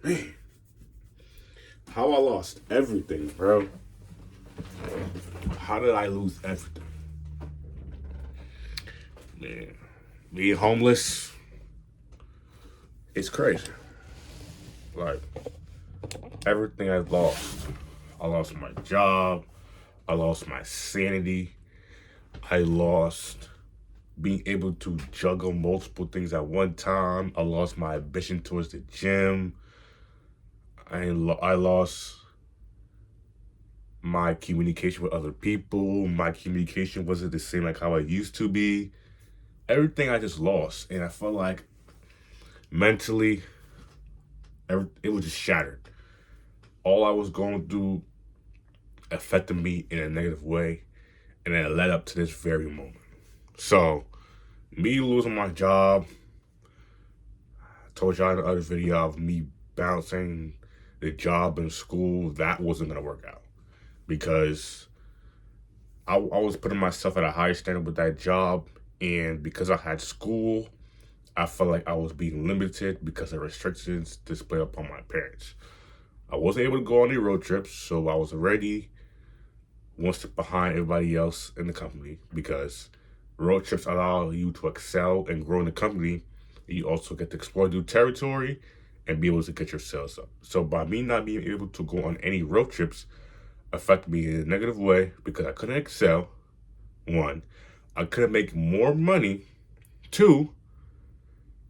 Man, how I lost everything, bro. How did I lose everything? Man, being homeless, it's crazy. Like, everything I lost. I lost my job. I lost my sanity. I lost being able to juggle multiple things at one time. I lost my ambition towards the gym. I lost my communication with other people. My communication wasn't the same like how I used to be. Everything I just lost, and I felt like mentally, it was just shattered. All I was going through affected me in a negative way, and it led up to this very moment. So, me losing my job, I told y'all in the other video of me bouncing the job and school, that wasn't gonna work out because I was putting myself at a higher standard with that job, and because I had school, I felt like I was being limited because of restrictions displayed upon my parents. I wasn't able to go on any road trips, so I was already one step behind everybody else in the company because road trips allow you to excel and grow in the company. You also get to explore new territory and be able to get your sales up. So by me not being able to go on any road trips affected me in a negative way because I couldn't excel. One, I couldn't make more money. Two,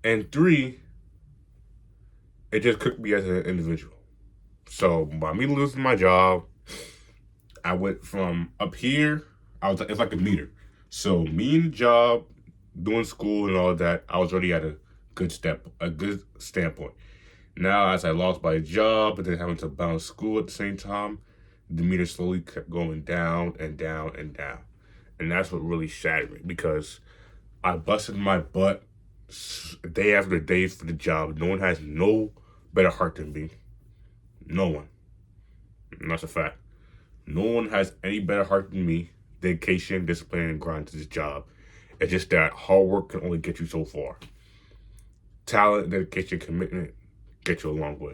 and three, it just cooked me as an individual. So by me losing my job, I went from up here. It's like a meter. So me and the job, doing school and all that, I was already at a good standpoint. Now, as I lost my job and then having to balance school at the same time, the meter slowly kept going down and down and down, and that's what really shattered me because I busted my butt day after day for the job. No one has no better heart than me. No one. And that's a fact. No one has any better heart than me. Dedication, discipline, and grind to this job. It's just that hard work can only get you so far. Talent, dedication, commitment get you a long way.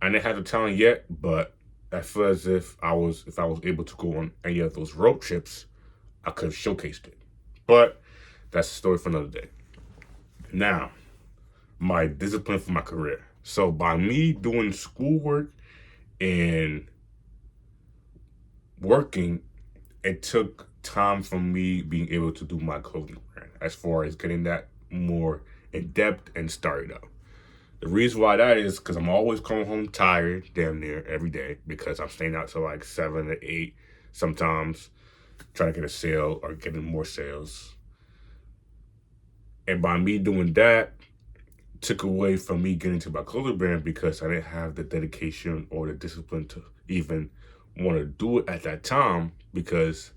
I didn't have the talent yet, but I feel as if I was able to go on any of those road trips, I could have showcased it. But that's a story for another day. Now, my discipline for my career. So by me doing schoolwork and working, it took time from me being able to do my clothing brand as far as getting that more in depth and started up. The reason why that is because I'm always coming home tired, damn near every day, because I'm staying out till like 7 or 8, sometimes trying to get a sale or getting more sales. And by me doing that, took away from me getting to my clothing brand because I didn't have the dedication or the discipline to even want to do it at that time because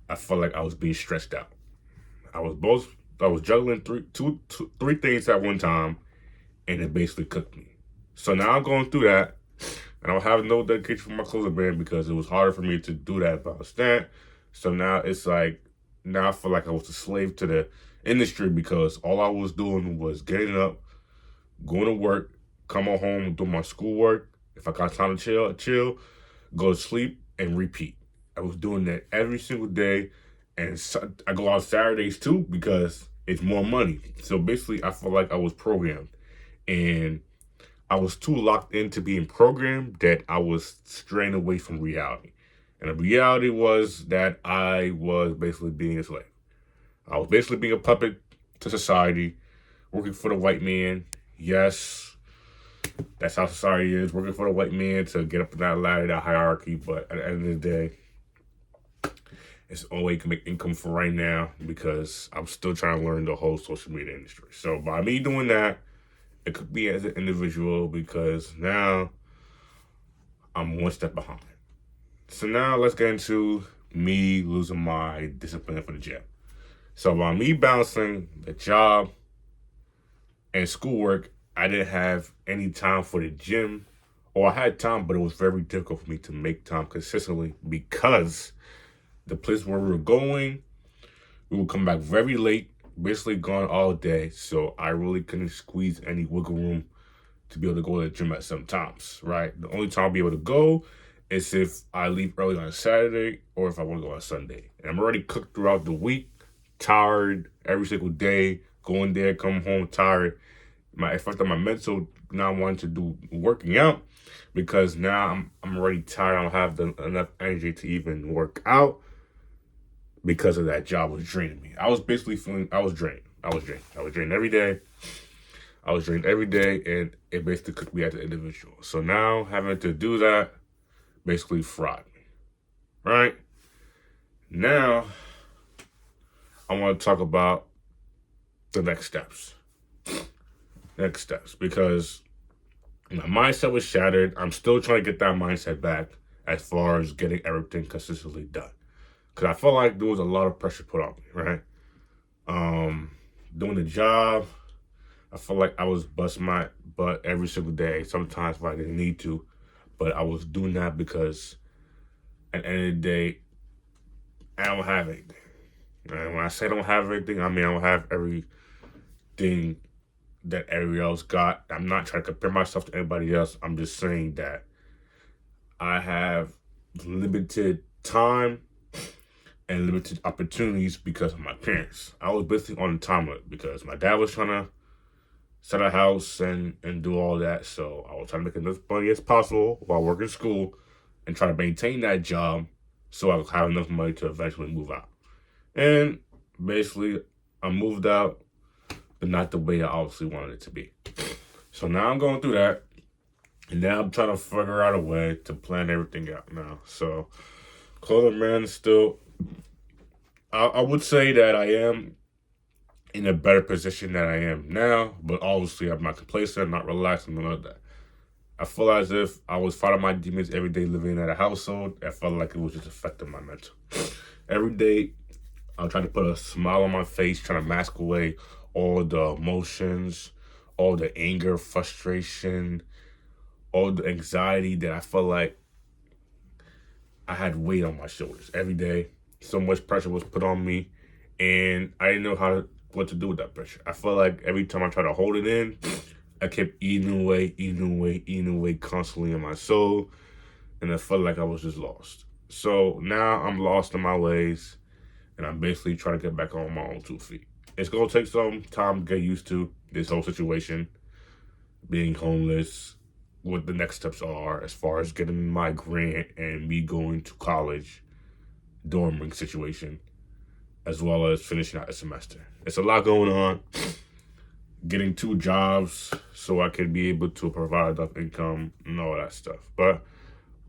I felt like I was being stressed out. I was juggling three things at one time, and it basically cooked me. So now I'm going through that, and I don't have no dedication for my clothing brand because it was harder for me to do that by understand. So now it's like now I feel like I was a slave to the industry because all I was doing was getting up, going to work, coming home, do my schoolwork. If I got time to chill, go to sleep, and repeat. I was doing that every single day, and I go out Saturdays too because it's more money. So basically, I felt like I was programmed, and I was too locked into being programmed that I was straying away from reality. And the reality was that I was basically being a slave. I was basically being a puppet to society, working for the white man. Yes, that's how society is, working for the white man to get up in that ladder, that hierarchy. But at the end of the day, it's the only way you can make income for right now because I'm still trying to learn the whole social media industry. So by me doing that, it could be as an individual because now I'm one step behind. So now let's get into me losing my discipline for the gym. So by me balancing the job and schoolwork, I didn't have any time for the gym. Or I had time, but it was very difficult for me to make time consistently because the place where we were going, we would come back very late, basically gone all day. So I really couldn't squeeze any wiggle room to be able to go to the gym at some times, right? The only time I'll be able to go is if I leave early on a Saturday or if I want to go on Sunday. And I'm already cooked throughout the week, tired every single day, going there, come home tired. My effect on my mental not wanting to do working out because now I'm already tired. I don't have enough energy to even work out because of that job was draining me. I was basically feeling I was drained. I was drained every day. I was drained every day, and it basically cooked me as an individual. So now having to do that basically fried me. Right? Now I want to talk about the next steps. Because my mindset was shattered. I'm still trying to get that mindset back as far as getting everything consistently done. Because I felt like there was a lot of pressure put on me, right? Doing the job, I felt like I was busting my butt every single day, sometimes when I didn't need to. But I was doing that because at the end of the day, I don't have anything. And when I say I don't have anything, I mean I don't have everything that everybody else got. I'm not trying to compare myself to anybody else. I'm just saying that I have limited time and limited opportunities because of my parents. I was basically on the time limit because my dad was trying to sell a house and do all that. So I was trying to make enough money as possible while working school and try to maintain that job so I would have enough money to eventually move out. And basically, I moved out, but not the way I obviously wanted it to be. So now I'm going through that, and now I'm trying to figure out a way to plan everything out now. So, clothing man, still, I would say that I am in a better position than I am now, but obviously I'm not complacent, not relaxed, and none of that. I feel as if I was fighting my demons every day living in a household. I felt like it was just affecting my mental. Every day, I'm trying to put a smile on my face, trying to mask away all the emotions, all the anger, frustration, all the anxiety that I felt like I had weight on my shoulders every day. So much pressure was put on me, and I didn't know what to do with that pressure. I felt like every time I tried to hold it in, I kept eating away constantly in my soul, and I felt like I was just lost. So now I'm lost in my ways, and I'm basically trying to get back on my own 2 feet. It's gonna take some time to get used to this whole situation, being homeless, what the next steps are as far as getting my grant and me going to college, dorming situation, as well as finishing out the semester. It's a lot going on. Getting 2 jobs so I can be able to provide enough income and all that stuff. But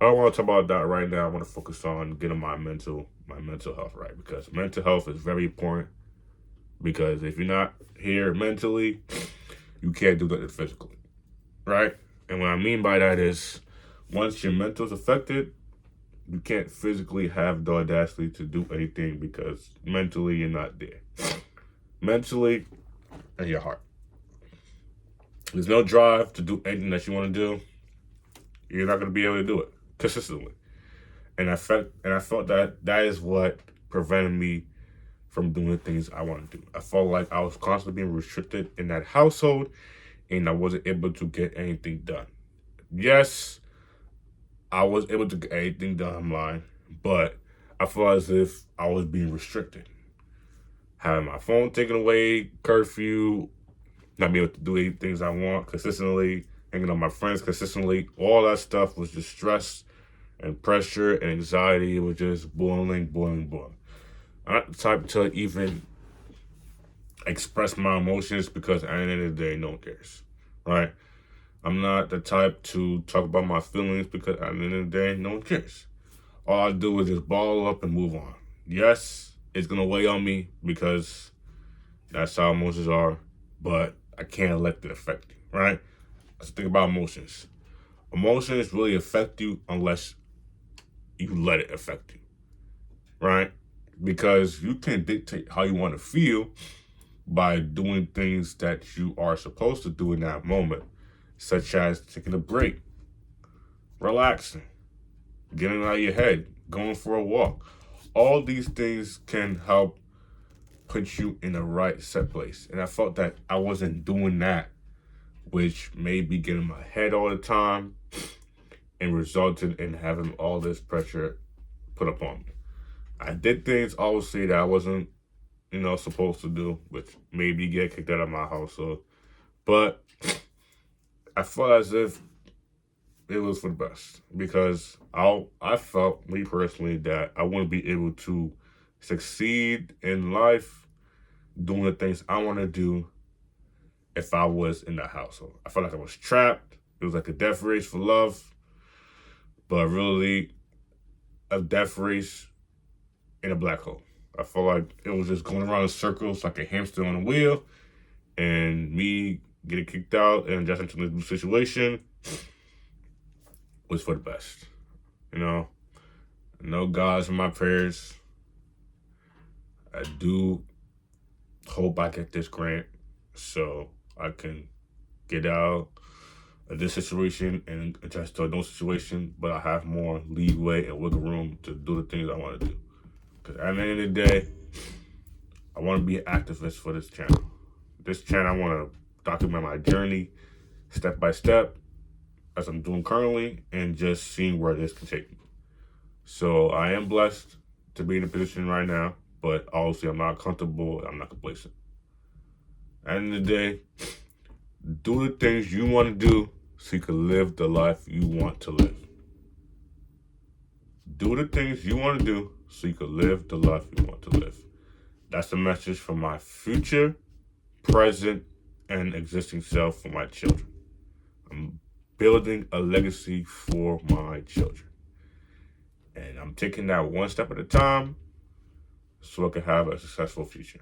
I don't want to talk about that right now. I want to focus on getting my mental health right, because mental health is very important. Because if you're not here mentally, you can't do that physically, right? And what I mean by that is, once your mental is affected, you can't physically have the audacity to do anything because mentally you're not there. Mentally and your heart. There's no drive to do anything that you want to do. You're not going to be able to do it consistently. And I felt that is what prevented me from doing the things I want to do. I felt like I was constantly being restricted in that household, and I wasn't able to get anything done. Yes, I was able to get anything done online, but I feel as if I was being restricted. Having my phone taken away, curfew, not being able to do any things I want consistently, hanging on my friends consistently, all that stuff was just stress and pressure and anxiety. It was just boiling. I'm not the type to even express my emotions because at the end of the day, no one cares, right? I'm not the type to talk about my feelings because at the end of the day, no one cares. All I do is just ball up and move on. Yes, it's going to weigh on me because that's how emotions are, but I can't let it affect you, right? Let's think about emotions. Emotions really affect you unless you let it affect you, right? Because you can dictate how you want to feel by doing things that you are supposed to do in that moment, such as taking a break, relaxing, getting out of your head, going for a walk. All these things can help put you in the right set place. And I felt that I wasn't doing that which may be getting in my head all the time and resulted in having all this pressure put upon me. I did things obviously that I wasn't, supposed to do, which made me get kicked out of my household. But I felt as if it was for the best because I felt, me personally, that I wouldn't be able to succeed in life doing the things I want to do if I was in that household. I felt like I was trapped. It was like a death race for love, but really a death race in a black hole. I felt like it was just going around in circles like a hamster on a wheel, and me getting kicked out and adjusting to the new situation was for the best. No God's in my prayers. I do hope I get this grant so I can get out of this situation and adjust to a new situation, but I have more leeway and wiggle room to do the things I want to do. Because at the end of the day, I want to be an activist for this channel. This channel, I want to document my journey step by step as I'm doing currently and just seeing where this can take me. So I am blessed to be in a position right now, but obviously I'm not comfortable. I'm not complacent. At the end of the day, do the things you want to do so you can live the life you want to live. Do the things you want to do so you can live the life you want to live. That's the message for my future, present, and existing self for my children. I'm building a legacy for my children. And I'm taking that one step at a time so I can have a successful future.